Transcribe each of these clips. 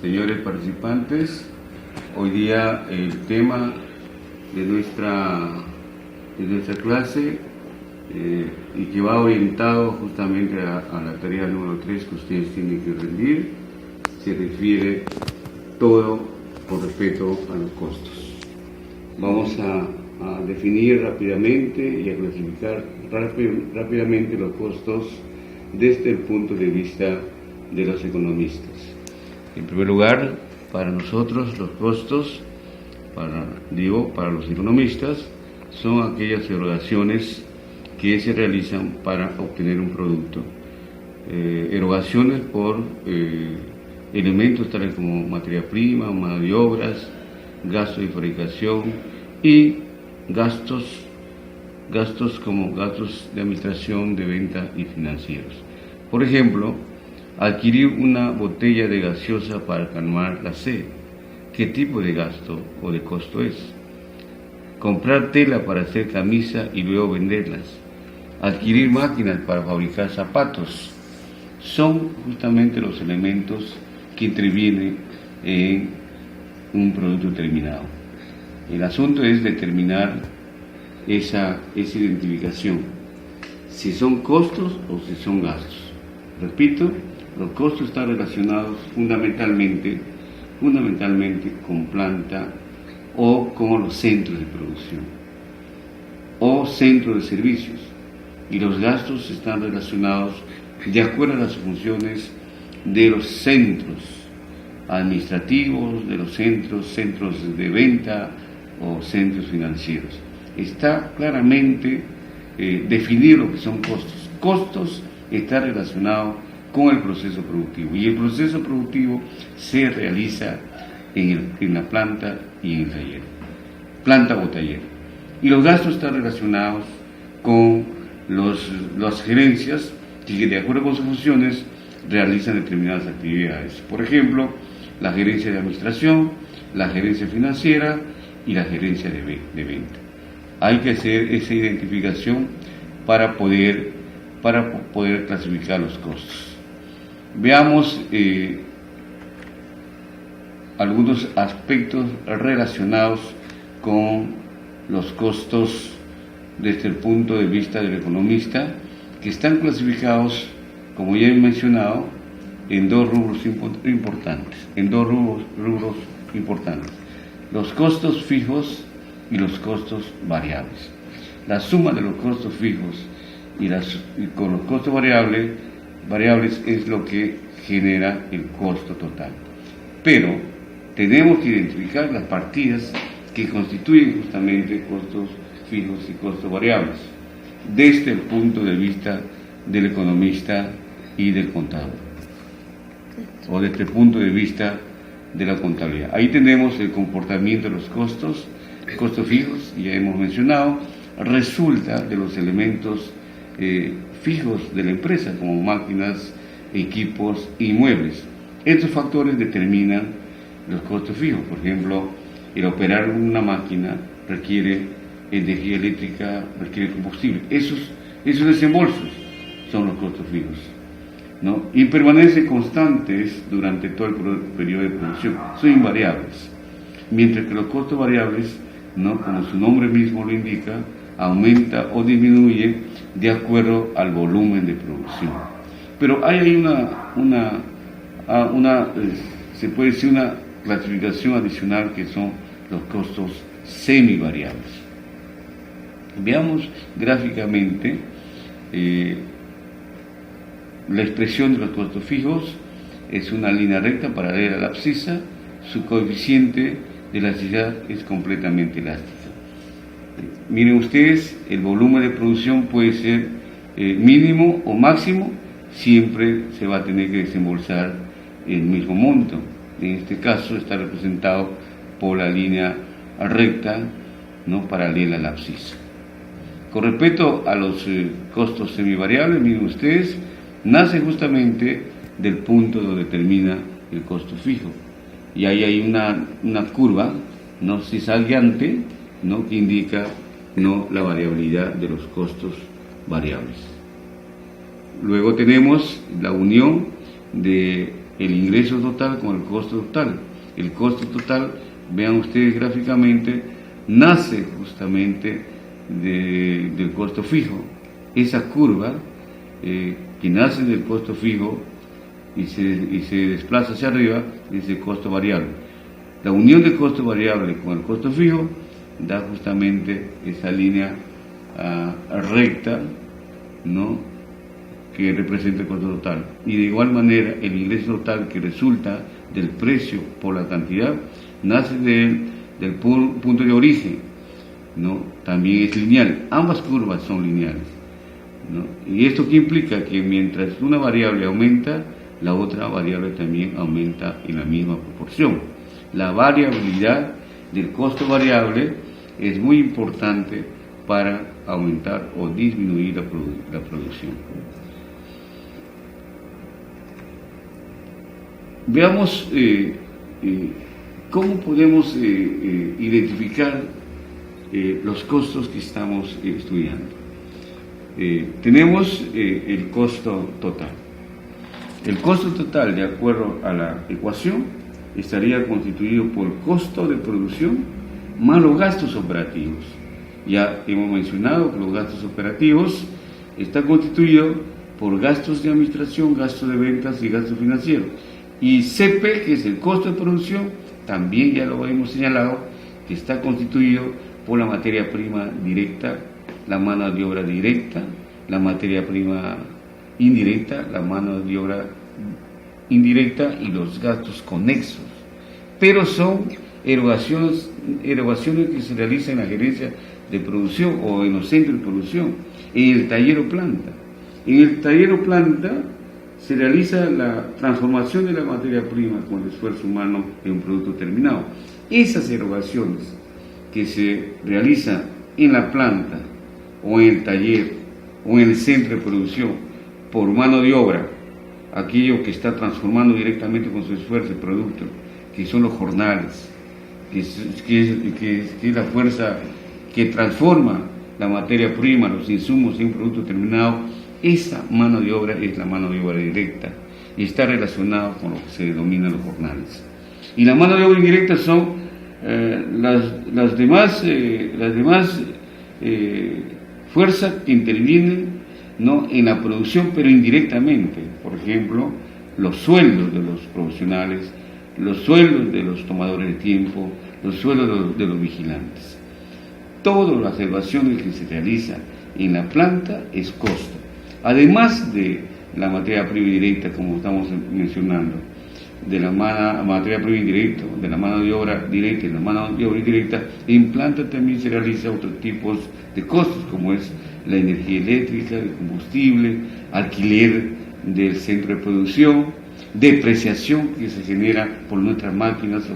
Señores participantes, hoy día el tema de nuestra clase y que va orientado justamente a la tarea número 3 que ustedes tienen que rendir, se refiere todo con respecto a los costos. Vamos a definir rápidamente y a clasificar rápidamente los costos desde el punto de vista de los economistas. En primer lugar, para nosotros los costos, para los economistas, son aquellas erogaciones que se realizan para obtener un producto. Erogaciones por elementos tales como materia prima, mano de obras, gastos de fabricación y gastos como gastos de administración, de venta y financieros. Por ejemplo, adquirir una botella de gaseosa para calmar la sed. ¿Qué tipo de gasto o de costo es? Comprar tela para hacer camisa y luego venderlas. Adquirir máquinas para fabricar zapatos. Son justamente los elementos que intervienen en un producto terminado. El asunto es determinar esa identificación, si son costos o si son gastos. Repito, los costos están relacionados fundamentalmente con planta o con los centros de producción o centros de servicios, y los gastos están relacionados de acuerdo a las funciones de los centros administrativos, de los centros de venta o centros financieros. Está claramente definido lo que son costos. Costos está relacionado con el proceso productivo, y el proceso productivo se realiza en la planta y en el taller, planta o taller. Y los gastos están relacionados con las gerencias que, de acuerdo con sus funciones, realizan determinadas actividades. Por ejemplo, la gerencia de administración, la gerencia financiera y la gerencia de venta. Hay que hacer esa identificación para poder clasificar los costos. Veamos algunos aspectos relacionados con los costos desde el punto de vista del economista, que están clasificados, como ya he mencionado, en dos rubros importantes. Los costos fijos y los costos variables. La suma de los costos fijos y con los costos variables es lo que genera el costo total. Pero tenemos que identificar las partidas que constituyen justamente costos fijos y costos variables desde el punto de vista del economista y del contador, o desde el punto de vista de la contabilidad. Ahí tenemos el comportamiento de los costos fijos, ya hemos mencionado, resulta de los elementos fijos de la empresa, como máquinas, equipos y muebles. Estos factores determinan los costos fijos. Por ejemplo, el operar una máquina requiere energía eléctrica, requiere combustible. Esos desembolsos son los costos fijos, ¿no? Y permanecen constantes durante todo el periodo de producción, son invariables. Mientras que los costos variables, ¿no?, como su nombre mismo lo indica, aumenta o disminuye de acuerdo al volumen de producción. Pero hay ahí se puede decir una clasificación adicional, que son los costos semivariables. Veamos gráficamente la expresión de los costos fijos. Es una línea recta paralela a la abscisa. Su coeficiente de elasticidad es completamente elástico. Miren ustedes, el volumen de producción puede ser mínimo o máximo, siempre se va a tener que desembolsar el mismo monto. En este caso está representado por la línea recta, ¿no?, paralela a la abscisa. Con respecto a los costos semivariables, miren ustedes, nace justamente del punto donde termina el costo fijo. Y ahí hay una curva, ¿no?, zigzagueante, ¿no?, que indica, ¿no?, la variabilidad de los costos variables. Luego tenemos la unión de el ingreso total con el costo total. El costo total, vean ustedes gráficamente, nace justamente del costo fijo. Esa curva que nace del costo fijo y se desplaza hacia arriba es el costo variable. La unión del costo variable con el costo fijo da justamente esa línea recta, ¿no?, que representa el costo total. Y de igual manera el ingreso total que resulta del precio por la cantidad nace del punto de origen, ¿no? También es lineal, ambas curvas son lineales, ¿no? Y esto que implica que mientras una variable aumenta, la otra variable también aumenta en la misma proporción. La variabilidad del costo variable es muy importante para aumentar o disminuir la producción. Veamos cómo podemos identificar los costos que estamos estudiando. Tenemos el costo total. El costo total, de acuerdo a la ecuación, estaría constituido por costo de producción más los gastos operativos. Ya hemos mencionado que los gastos operativos están constituidos por gastos de administración, gastos de ventas y gastos financieros. Y CP, que es el costo de producción, también ya lo hemos señalado, que está constituido por la materia prima directa, la mano de obra directa, la materia prima indirecta, la mano de obra indirecta y los gastos conexos. Pero son erogaciones que se realizan en la gerencia de producción o en los centros de producción, en el taller o planta. En el taller o planta se realiza la transformación de la materia prima con el esfuerzo humano en un producto terminado. Esas erogaciones que se realizan en la planta o en el taller o en el centro de producción por mano de obra, aquello que está transformando directamente con su esfuerzo el producto, que son los jornales, que es la fuerza que transforma la materia prima, los insumos en un producto terminado. Esa mano de obra es la mano de obra directa y está relacionada con lo que se denomina los jornales. Y la mano de obra indirecta son las demás fuerzas que intervienen, ¿no?, en la producción, pero indirectamente. Por ejemplo, los sueldos de los profesionales, los sueldos de los tomadores de tiempo, los sueldos de los vigilantes. Todas las evaluaciones que se realizan en la planta es costo. Además de la materia prima directa, como estamos mencionando, de la materia prima indirecta, de la mano de obra directa y la mano de obra indirecta, en planta también se realiza otros tipos de costos, como es la energía eléctrica, el combustible, alquiler del centro de producción, depreciación que se genera por nuestras máquinas o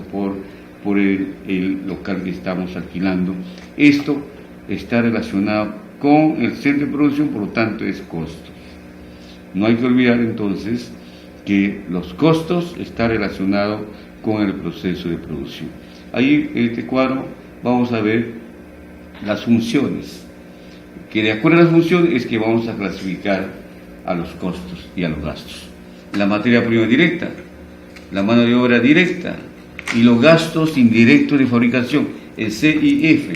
por el local que estamos alquilando. Esto está relacionado con el centro de producción, por lo tanto es costos. No hay que olvidar entonces que los costos están relacionados con el proceso de producción. Ahí en este cuadro vamos a ver las funciones, que de acuerdo a las funciones es que vamos a clasificar a los costos y a los gastos. La materia prima directa, la mano de obra directa y los gastos indirectos de fabricación, el CIF,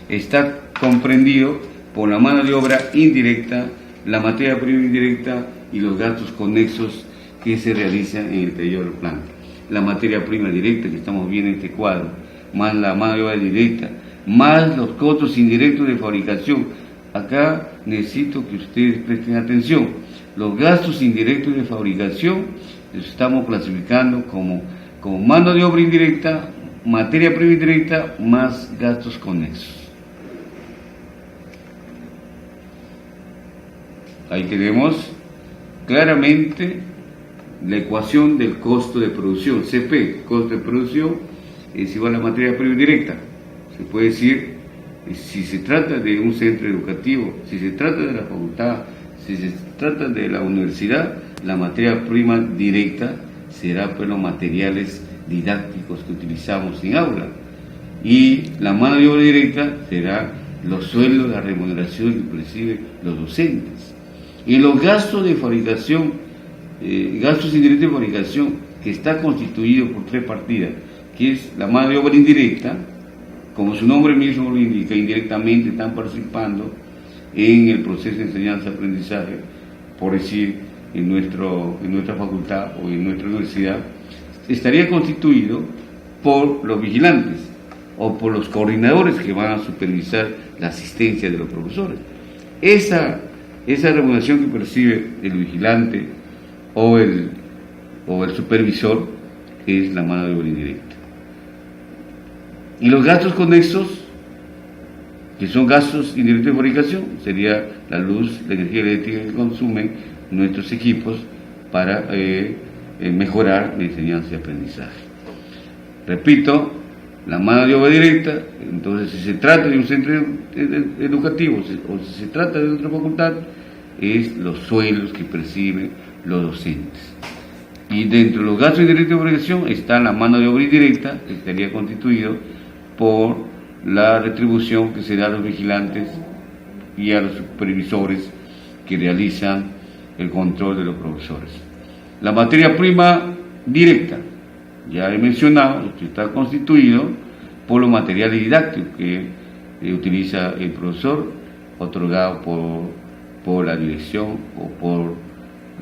está comprendido por la mano de obra indirecta, la materia prima indirecta y los gastos conexos que se realizan en el taller o planta. La materia prima directa que estamos viendo en este cuadro, más la mano de obra directa, más los costos indirectos de fabricación. Acá necesito que ustedes presten atención. Los gastos indirectos de fabricación los estamos clasificando como mano de obra indirecta, materia prima indirecta, más gastos conexos. Ahí tenemos claramente la ecuación del costo de producción, CP, costo de producción, es igual a la materia prima indirecta. Se puede decir, si se trata de un centro educativo, si se trata de la facultad, si se trata de la universidad, la materia prima directa será pues los materiales didácticos que utilizamos en aula, y la mano de obra directa será los sueldos, la remuneración que reciben los docentes. Y los gastos de fabricación, gastos indirectos de fabricación, que está constituido por 3 partidas, que es la mano de obra indirecta, como su nombre mismo lo indica, indirectamente están participando en el proceso de enseñanza-aprendizaje, por decir, en nuestra facultad o en nuestra universidad, estaría constituido por los vigilantes o por los coordinadores que van a supervisar la asistencia de los profesores. Esa remuneración que percibe el vigilante o el supervisor es la mano de obra indirecta. Y los gastos conexos, que son gastos indirectos de fabricación, sería la luz, la energía eléctrica que consumen nuestros equipos para mejorar la enseñanza y aprendizaje. Repito, la mano de obra directa, entonces si se trata de un centro educativo o si se trata de otra facultad, es los sueldos que perciben los docentes. Y dentro de los gastos indirectos de fabricación está la mano de obra indirecta, que estaría constituido por la retribución que se da a los vigilantes y a los supervisores que realizan el control de los profesores. La materia prima directa, ya he mencionado, que está constituido por los materiales didácticos que utiliza el profesor, otorgado por la dirección o por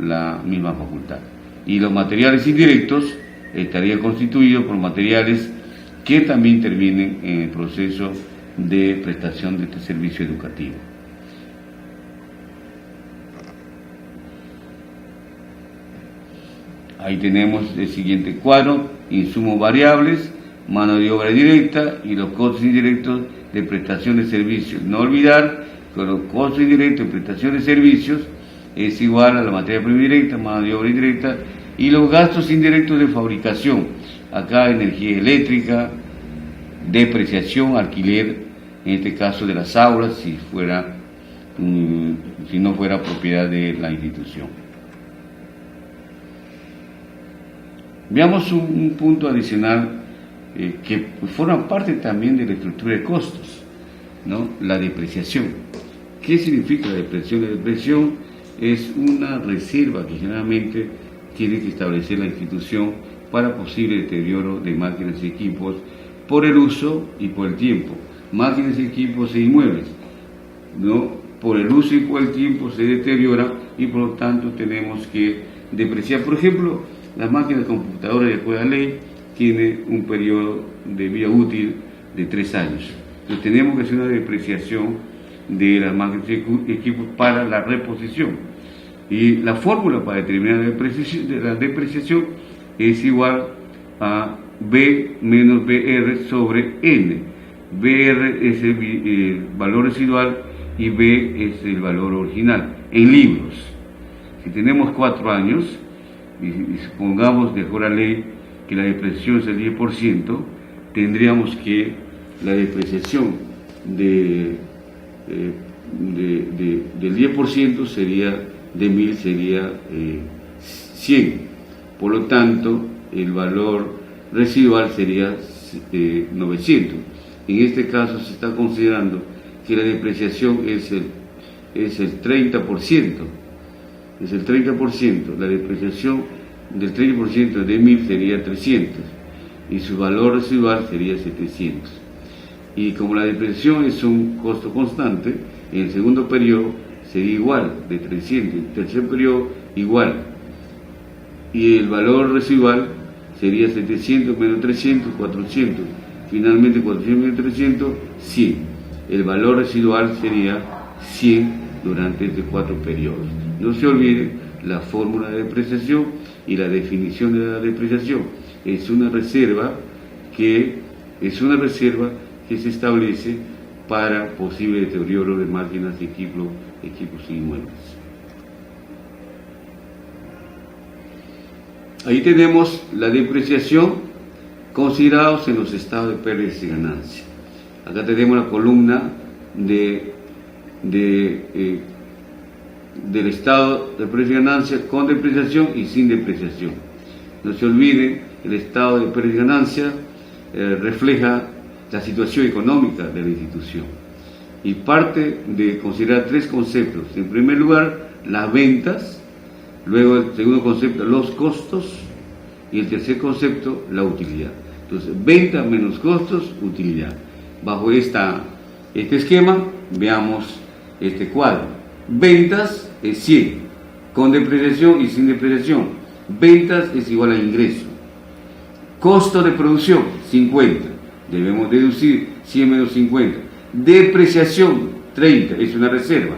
la misma facultad. Y los materiales indirectos estarían constituidos por materiales que también intervienen en el proceso de prestación de este servicio educativo. Ahí tenemos el siguiente cuadro: insumos variables, mano de obra directa y los costos indirectos de prestación de servicios. No olvidar que los costos indirectos de prestación de servicios es igual a la materia prima directa, mano de obra indirecta, y los gastos indirectos de fabricación. Acá energía eléctrica, depreciación, alquiler, en este caso de las aulas, si no fuera propiedad de la institución. Veamos un punto adicional que forma parte también de la estructura de costos, ¿no? La depreciación. ¿Qué significa la depreciación? La depreciación es una reserva que generalmente tiene que establecer la institución para posible deterioro de máquinas y equipos por el uso y por el tiempo. Máquinas, equipos e inmuebles, ¿no? Por el uso y por el tiempo se deteriora y por lo tanto tenemos que depreciar. Por ejemplo, las máquinas computadoras de acuerdo a la ley tienen un periodo de vida útil de 3 años. Entonces tenemos que hacer una depreciación de las máquinas y equipos para la reposición. Y la fórmula para determinar la depreciación es igual a B menos BR sobre N. BR es el valor residual y B es el valor original en libros. Si tenemos 4 años y supongamos de acuerdo a la ley que la depreciación es el 10%, tendríamos que la depreciación del 10% sería de 1000 sería 100. Por lo tanto, el valor residual sería 900. En este caso se está considerando que la depreciación es el 30%. Es el 30%. La depreciación del 30% de 1000 sería 300 y su valor residual sería 700. Y como la depreciación es un costo constante, en el segundo periodo sería igual de 300, en el tercer periodo igual, y el valor residual sería 700 menos 300, 400, finalmente 400 menos 300, 100. El valor residual sería 100 durante estos 4 periodos. No se olviden la fórmula de depreciación y la definición de la depreciación. Es una reserva que se establece para posible deterioro de máquinas y equipos inmuebles. Ahí tenemos la depreciación considerados en los estados de pérdidas y ganancias. Acá tenemos la columna del estado de pérdidas y ganancias con depreciación y sin depreciación. No se olvide, el estado de pérdidas y ganancias refleja la situación económica de la institución y parte de considerar 3 conceptos. En primer lugar, las ventas, luego el segundo concepto, los costos, y el tercer concepto, la utilidad. Entonces, venta menos costos, utilidad. Bajo este esquema, veamos este cuadro. Ventas es 100, con depreciación y sin depreciación. Ventas es igual a ingreso. Costo de producción, 50. Debemos deducir 100 menos 50. Depreciación, 30, es una reserva.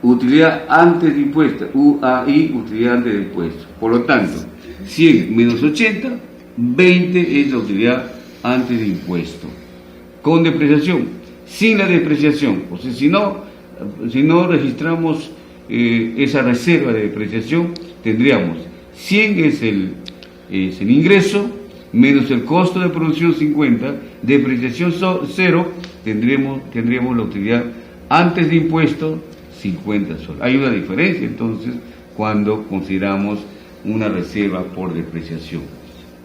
Utilidad antes de impuestos, UAI, utilidad antes de impuestos. Por lo tanto, 100 menos 80, 20 es la utilidad antes de impuesto. Con depreciación, sin la depreciación, o sea, si no registramos esa reserva de depreciación, tendríamos 100 es el ingreso, menos el costo de producción 50, depreciación 0, tendríamos la utilidad antes de impuesto 50 soles. Hay una diferencia entonces cuando consideramos una reserva por depreciación.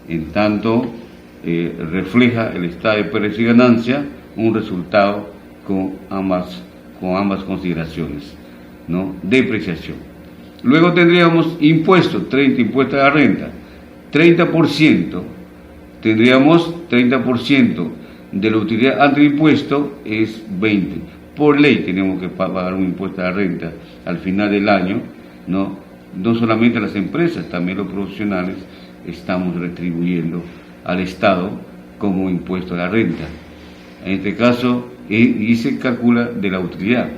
En tanto, refleja el estado de pérdida y ganancia un resultado con ambas consideraciones, ¿no? Depreciación. Luego tendríamos impuestos, 30 impuestos a la renta, 30%, tendríamos 30% de la utilidad antes de impuesto es 20. Por ley tenemos que pagar un impuesto a la renta al final del año, ¿no? No solamente las empresas, también los profesionales estamos retribuyendo al Estado como impuesto a la renta. En este caso, y se calcula de la utilidad.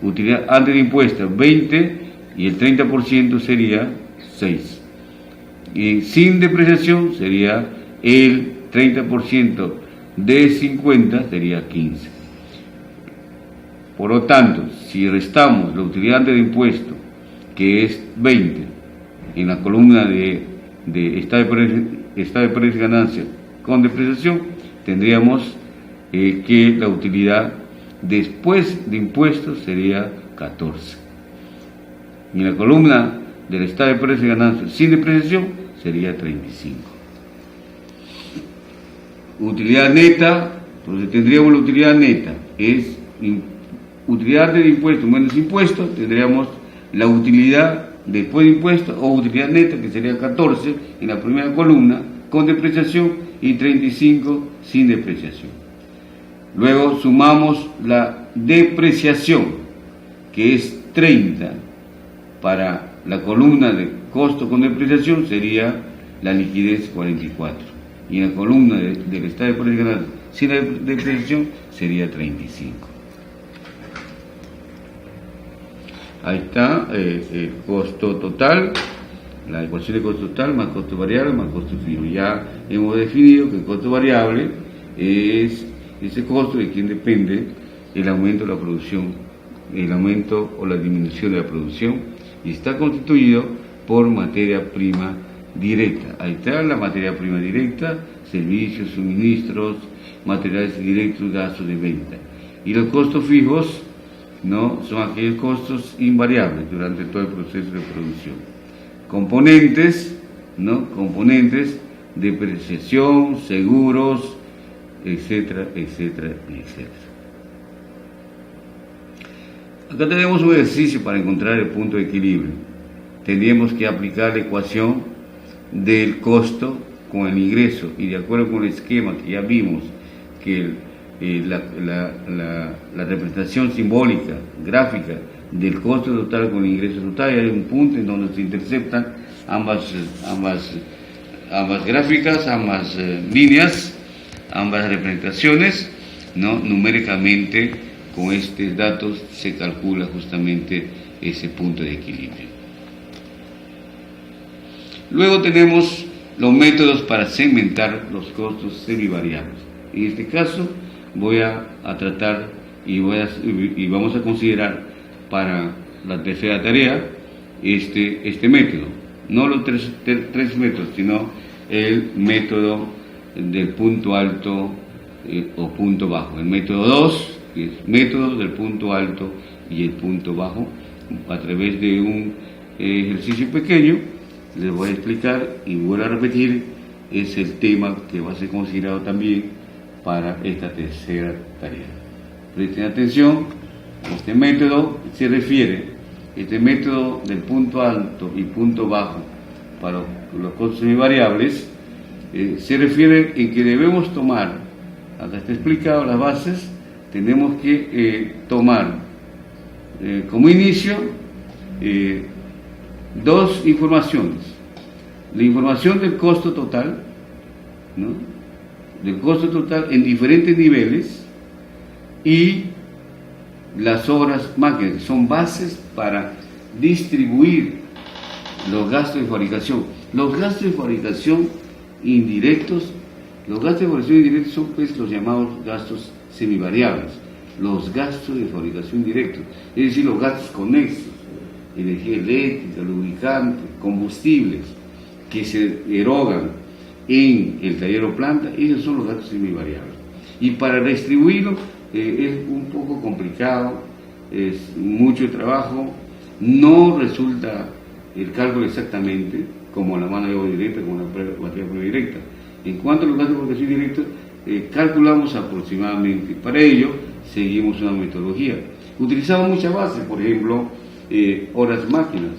Utilidad antes de impuestos 20 y el 30% sería 6. Y sin depreciación sería el 30% de 50 sería 15. Por lo tanto, si restamos la utilidad antes de impuesto, que es 20, en la columna de estado de pérdida y ganancia con depreciación, tendríamos que la utilidad después de impuestos sería 14. Y en la columna del estado de pérdida y ganancia sin depreciación sería 35. Utilidad neta, entonces tendríamos la utilidad neta, es utilidad de impuestos menos impuestos, tendríamos la utilidad después de impuestos o utilidad neta, que sería 14 en la primera columna, con depreciación, y 35 sin depreciación. Luego sumamos la depreciación, que es 30 para la columna de costo con depreciación, sería la liquidez 44. Y en la columna del estado de pérdida y ganancia sin la depreciación sería 35. Ahí está el costo total, la ecuación de costo total más costo variable más costo fijo. Ya hemos definido que el costo variable es ese costo de quien depende el aumento de la producción, el aumento o la disminución de la producción, y está constituido por materia prima directa. Ahí está la materia prima directa, servicios, suministros, materiales directos, gastos de venta. Y los costos fijos, ¿no?, son aquellos costos invariables durante todo el proceso de producción. Componentes, ¿no?, componentes, depreciación, seguros, etcétera, etcétera, etcétera. Acá tenemos un ejercicio para encontrar el punto de equilibrio. Tendríamos que aplicar la ecuación del costo con el ingreso, y de acuerdo con el esquema que ya vimos, que la representación simbólica, gráfica del costo total con el ingreso total, hay un punto en donde se interceptan ambas gráficas, ambas líneas, ambas representaciones, ¿no? Numéricamente, con estos datos se calcula justamente ese punto de equilibrio. Luego tenemos los métodos para segmentar los costos semivariables. En este caso voy a tratar y vamos a considerar para la tercera tarea este método, no los tres métodos, sino el método del punto alto o punto bajo. El método 2, que es método del punto alto y el punto bajo. A través de un ejercicio pequeño les voy a explicar y vuelvo a repetir, es el tema que va a ser considerado también para esta tercera tarea. Presten atención, este método se refiere, este método del punto alto y punto bajo para los costos semivariables, se refiere en que debemos tomar, acá está explicado las bases, tenemos que tomar como inicio dos informaciones: la información del costo total, ¿no?, del costo total en diferentes niveles, y las horas máquinas, que son bases para distribuir los gastos de fabricación. Los gastos de fabricación indirectos, son pues los llamados gastos semivariables, los gastos de fabricación indirectos, es decir, los gastos conexos, energía eléctrica, lubricantes, combustibles, que se erogan en el taller o planta. Esos son los gastos semivariables. Y para distribuirlo es un poco complicado, es mucho trabajo, no resulta el cálculo exactamente como la mano de obra directa, como la materia prima directa. En cuanto a los gastos de fabricación directos, calculamos aproximadamente. Para ello seguimos una metodología. Utilizamos muchas bases, por ejemplo, horas máquinas,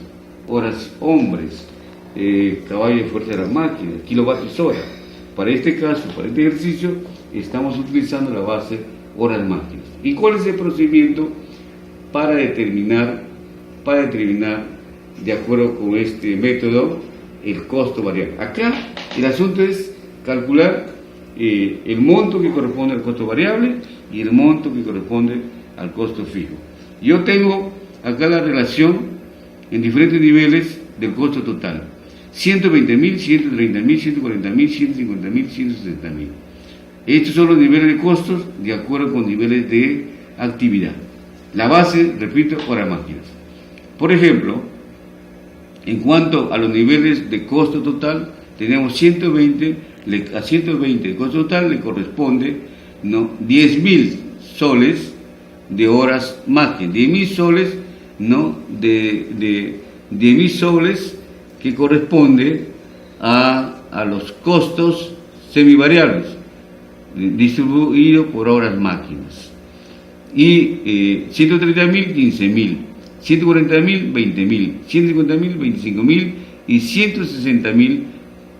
horas hombres, caballo de fuerza de las máquinas, kilovatios hora. Para este caso, para este ejercicio, estamos utilizando la base horas máquinas. ¿Y cuál es el procedimiento para determinar, de acuerdo con este método, el costo variable? Acá el asunto es calcular el monto que corresponde al costo variable y el monto que corresponde al costo fijo. Yo tengo acá la relación en diferentes niveles del costo total: 120.000, 130.000, 140.000, 150.000, 160.000. Estos son los niveles de costos de acuerdo con niveles de actividad. La base, repito, horas máquinas. Por ejemplo, en cuanto a los niveles de costo total, tenemos 120, a 120 de costo total le corresponde, ¿no?, 10.000 soles de horas máquinas, 10.000 soles, ¿no?, de 10.000 soles que corresponde a los costos semivariables, distribuido por horas máquinas. Y 130.000, 15.000, 140.000, 20.000, 150.000, 25.000 y 160.000,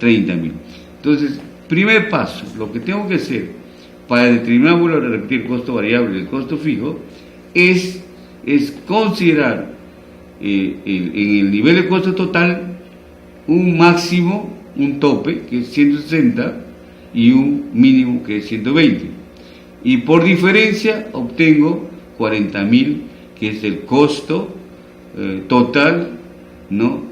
30.000. Entonces, primer paso, lo que tengo que hacer para determinar, vuelvo a repetir, el costo variable y el costo fijo, es considerar en el nivel de costo total un máximo, un tope, que es 160, y un mínimo, que es 120. Y por diferencia obtengo 40.000, que es el costo total, ¿no?,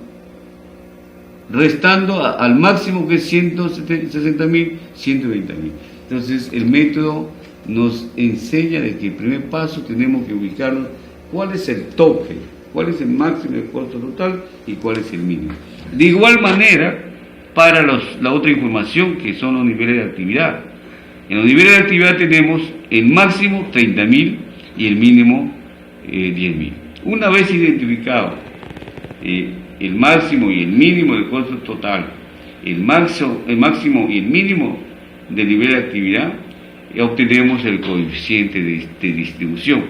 restando al máximo, que es 160.000, 120.000. Entonces el método nos enseña de que el primer paso tenemos que ubicarnos cuál es el tope, cuál es el máximo del costo total y cuál es el mínimo. De igual manera, para la otra información, que son los niveles de actividad. En los niveles de actividad tenemos el máximo 30.000 y el mínimo 10.000. Una vez identificado el máximo y el mínimo del costo total, el máximo y el mínimo del nivel de actividad, obtenemos el coeficiente de distribución.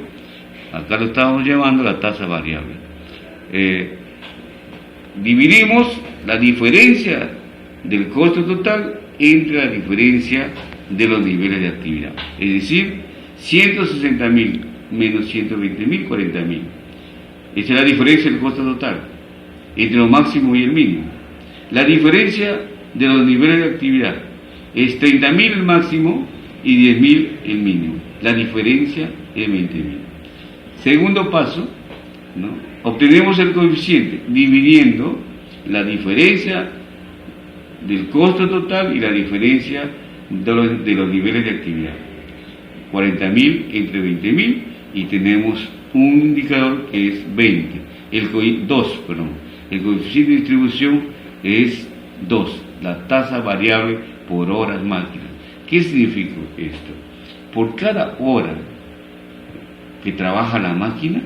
Acá lo estamos llamando la tasa variable. Dividimos la diferencia del costo total entre la diferencia de los niveles de actividad. Es decir, 160.000 menos 120.000, 40.000. Esa es la diferencia del costo total entre lo máximo y el mínimo. La diferencia de los niveles de actividad es 30.000 el máximo y 10.000 el mínimo. La diferencia es 20.000. Segundo paso, ¿no?, obtenemos el coeficiente dividiendo la diferencia del costo total y la diferencia de los niveles de actividad. 40.000 entre 20.000 y tenemos un indicador que es 20. El coeficiente de distribución es 2, la tasa variable por horas máquinas. ¿Qué significa esto? Por cada hora que trabaja la máquina,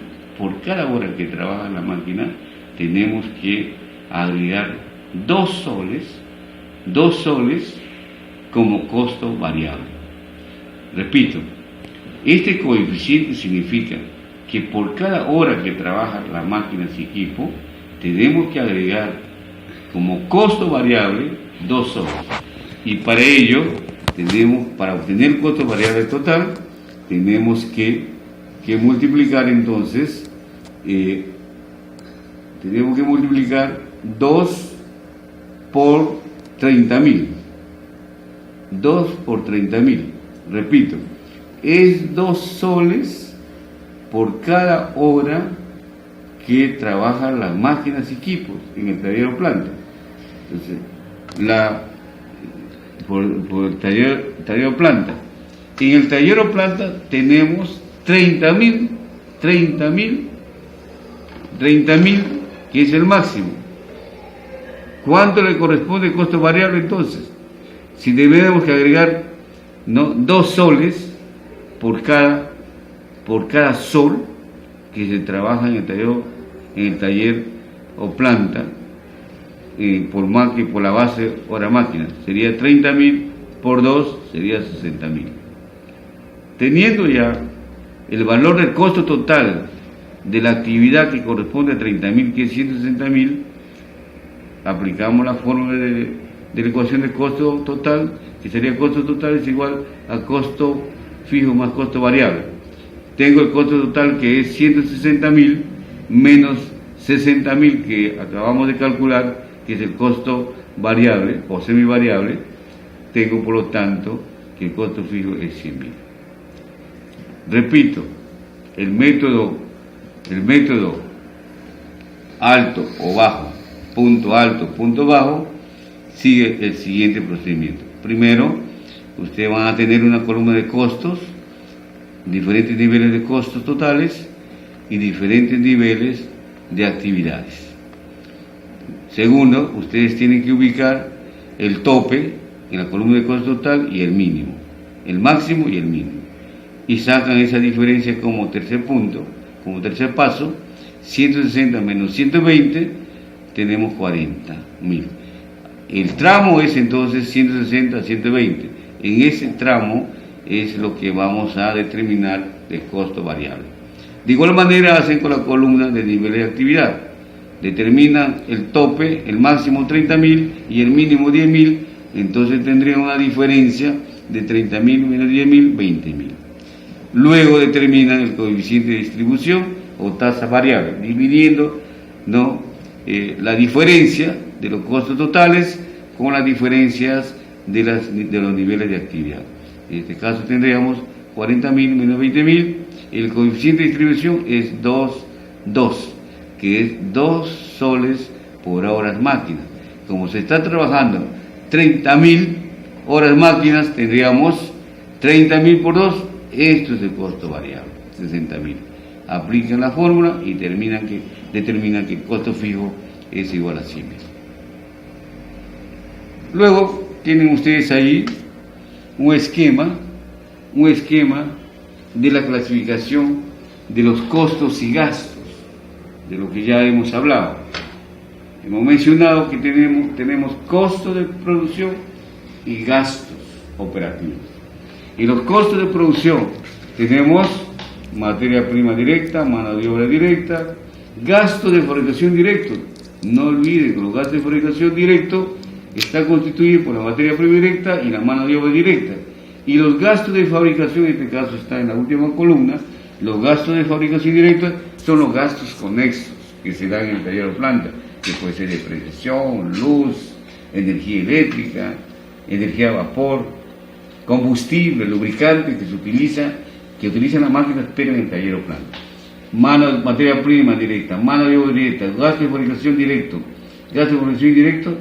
tenemos que agregar 2 soles como costo variable. Repito, este coeficiente significa que por cada hora que trabaja la máquina y equipo, tenemos que agregar como costo variable 2 soles. Y para ello, para obtener el costo variable total, tenemos que multiplicar entonces, tenemos que multiplicar 2 por 30.000. 2 por 30.000. Repito, es 2 soles por cada hora que trabajan las máquinas y equipos en el taller o planta. Entonces, por el taller o planta. En el taller o planta tenemos 30.000, que es el máximo. ¿Cuánto le corresponde el costo variable entonces? Si debemos que agregar 2 soles por cada sol que se trabaja en el taller o planta, por la base hora máquina, sería 30.000 por 2, sería 60.000. Teniendo ya el valor del costo total de la actividad que corresponde a 30.000, que es 160.000, aplicamos la fórmula de la ecuación de costo total, que sería costo total es igual a costo fijo más costo variable. Tengo el costo total que es 160.000 menos 60.000 que acabamos de calcular, que es el costo variable o semivariable. Tengo por lo tanto que el costo fijo es 100.000. Repito, el método alto o bajo, punto bajo, sigue el siguiente procedimiento. Primero, ustedes van a tener una columna de costos, diferentes niveles de costos totales y diferentes niveles de actividades. Segundo, ustedes tienen que ubicar el tope en la columna de costo total y el mínimo, el máximo y el mínimo. Y sacan esa diferencia como tercer punto, como tercer paso. 160 menos 120, tenemos 40.000. El tramo es entonces 160 a 120. En ese tramo es lo que vamos a determinar el costo variable. De igual manera hacen con la columna de niveles de actividad. Determinan el tope, el máximo 30.000 y el mínimo 10.000. Entonces tendrían una diferencia de 30.000 menos 10.000, 20.000. Luego determinan el coeficiente de distribución o tasa variable, dividiendo la diferencia de los costos totales con las diferencias de los niveles de actividad. En este caso tendríamos 40.000 menos 20.000. El coeficiente de distribución es 2, que es 2 soles por horas máquinas. Como se está trabajando 30.000 horas máquinas, tendríamos 30.000 por 2. Esto es el costo variable, 60.000. Aplican la fórmula y determinan que el costo fijo es igual a 100.000. Luego tienen ustedes ahí un esquema de la clasificación de los costos y gastos, de lo que ya hemos hablado. Hemos mencionado que tenemos costos de producción y gastos operativos. Y los costos de producción tenemos materia prima directa, mano de obra directa, gastos de fabricación directos. No olviden que los gastos de fabricación directos están constituidos por la materia prima directa y la mano de obra directa. Y los gastos de fabricación, en este caso está en la última columna, los gastos de fabricación directa son los gastos conexos que se dan en el taller o planta, que puede ser depreciación, luz, energía eléctrica, energía a vapor, combustible, lubricante que utilizan las máquinas pero en el taller o planta. Materia prima directa, mano de obra directa, gasto de fabricación directo, gasto de fabricación indirecto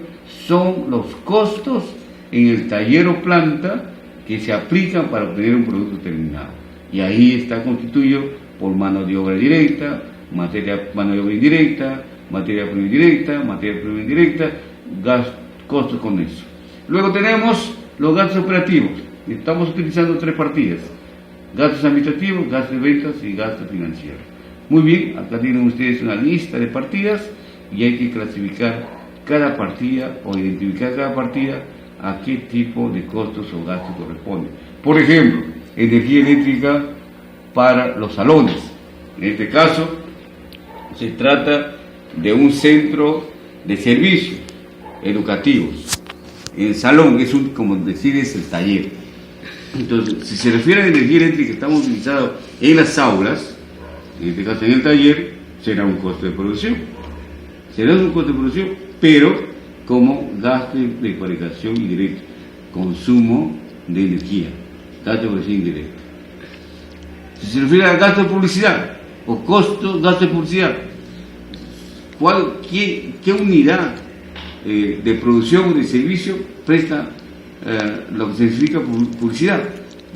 son los costos en el taller o planta que se aplican para obtener un producto terminado. Y ahí está constituido por mano de obra directa, mano de obra indirecta, materia prima indirecta, costos con eso. Luego tenemos los gastos operativos. Estamos utilizando 3 partidas: gastos administrativos, gastos de ventas y gastos financieros. Muy bien, acá tienen ustedes una lista de partidas y hay que clasificar cada partida o identificar cada partida a qué tipo de costos o gastos corresponde. Por ejemplo, energía eléctrica para los salones. En este caso, se trata de un centro de servicio. educativos. El salón es como decir, es el taller. Entonces, si se refiere a la energía eléctrica que estamos utilizando en las aulas, en este caso en el taller, será un costo de producción. Será un costo de producción, pero como gasto de fabricación indirecto, consumo de energía, gasto de fabricación indirecto. Si se refiere al gasto de publicidad o gasto de publicidad, ¿qué unidad de producción o de servicio presta lo que significa publicidad?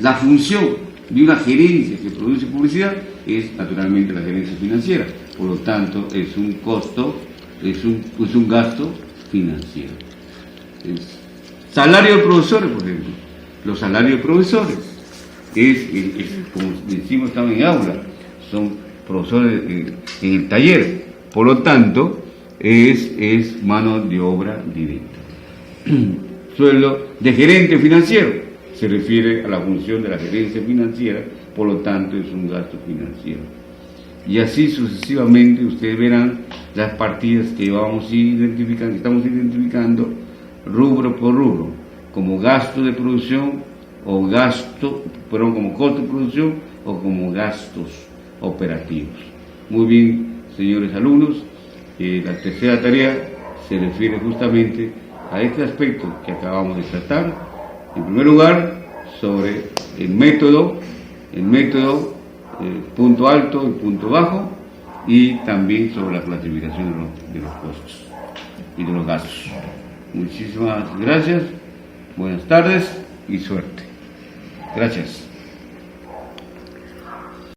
La función de una gerencia que produce publicidad es naturalmente la gerencia financiera, por lo tanto es un costo, es un gasto financiero. Salario de profesores, por ejemplo, los salarios de profesores como decimos, están en aula, son profesores en el taller, por lo tanto es mano de obra directa. Sueldo de gerente financiero se refiere a la función de la gerencia financiera, por lo tanto es un gasto financiero. Y así sucesivamente ustedes verán las partidas que estamos identificando rubro por rubro, como gasto de producción como costo de producción o como gastos operativos. Muy bien, señores alumnos, la tercera tarea se refiere justamente a este aspecto que acabamos de tratar. En primer lugar, sobre el método, punto alto y punto bajo, y también sobre la clasificación de los costos y de los gastos. Muchísimas gracias, buenas tardes y suerte. Gracias.